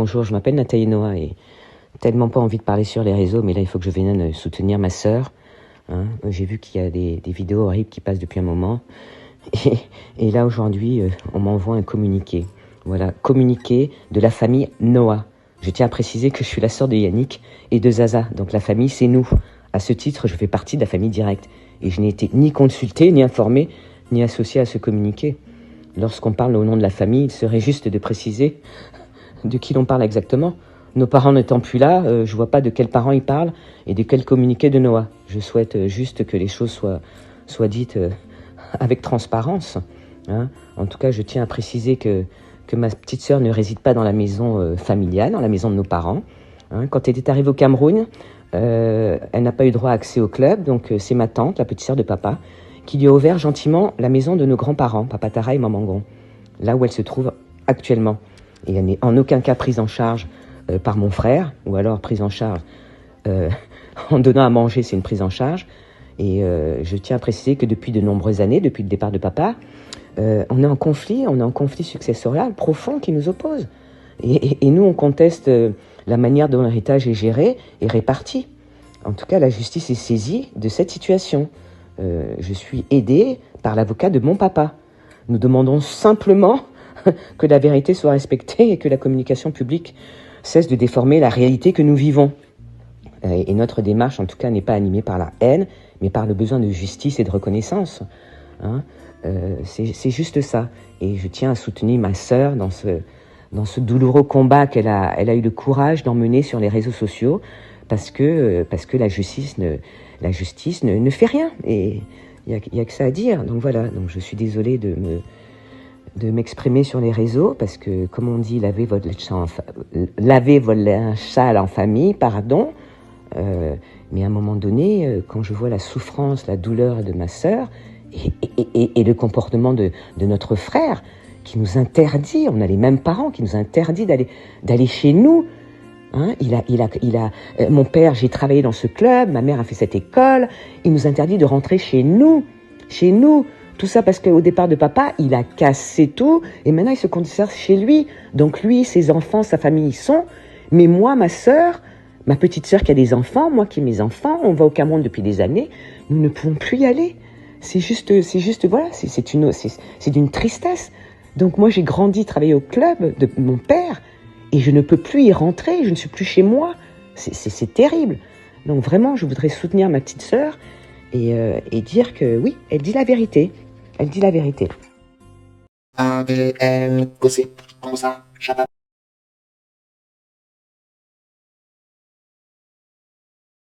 Bonjour, je m'appelle Nathalie Noah et tellement pas envie de parler sur les réseaux, mais là il faut que je vienne soutenir ma sœur. Hein. J'ai vu qu'il y a des vidéos horribles qui passent depuis un moment. Et là aujourd'hui, on m'envoie un communiqué. Voilà, communiqué de la famille Noah. Je tiens à préciser que je suis la sœur de Yannick et de Zaza, donc la famille c'est nous. À ce titre, je fais partie de la famille directe. Et je n'ai été ni consultée, ni informée, ni associée à ce communiqué. Lorsqu'on parle au nom de la famille, il serait juste de préciser de qui l'on parle exactement. Nos parents n'étant plus là, je vois pas de quels parents ils parlent et de quel communiqué de Noah. Je souhaite juste que les choses soient dites avec transparence. Hein. En tout cas, je tiens à préciser que ma petite sœur ne réside pas dans la maison familiale, dans la maison de nos parents. Hein. Quand elle est arrivée au Cameroun, elle n'a pas eu droit à accès au club, donc c'est ma tante, la petite sœur de papa, qui lui a ouvert gentiment la maison de nos grands-parents, Papa Tara et Maman Gon, là où elle se trouve actuellement. Et elle n'est en aucun cas prise en charge par mon frère, ou alors prise en charge en donnant à manger, c'est une prise en charge. Et je tiens à préciser que depuis de nombreuses années, depuis le départ de papa, on est en conflit successoral profond qui nous oppose. Et nous, on conteste la manière dont l'héritage est géré et réparti. En tout cas, la justice est saisie de cette situation. Je suis aidée par l'avocat de mon papa. Nous demandons simplement que la vérité soit respectée et que la communication publique cesse de déformer la réalité que nous vivons. Et notre démarche, en tout cas, n'est pas animée par la haine, mais par le besoin de justice et de reconnaissance. Hein, c'est juste ça. Et je tiens à soutenir ma sœur dans ce douloureux combat qu'elle a eu le courage d'emmener sur les réseaux sociaux, parce que la justice ne fait rien. Et il y a que ça à dire. Donc voilà. Donc je suis désolée de m'exprimer sur les réseaux, parce que, comme on dit, lavez votre linge sale en famille, pardon. Mais à un moment donné, quand je vois la souffrance, la douleur de ma sœur et le comportement de notre frère, qui nous interdit, on a les mêmes parents, qui nous interdit d'aller chez nous. Hein, mon père, j'ai travaillé dans ce club, ma mère a fait cette école, il nous interdit de rentrer chez nous. Tout ça parce qu'au départ de papa, il a cassé tout et maintenant il se conserve chez lui. Donc lui, ses enfants, sa famille y sont. Mais moi, ma sœur, ma petite sœur qui a des enfants, moi qui ai mes enfants, on va au Cameroun depuis des années, nous ne pouvons plus y aller. C'est juste, voilà, c'est d'une tristesse. Donc moi, j'ai grandi, travaillé au club de mon père et je ne peux plus y rentrer, je ne suis plus chez moi. C'est terrible. Donc vraiment, je voudrais soutenir ma petite sœur et dire que oui, elle dit la vérité. Elle dit la vérité. ADN, gossip, comme ça,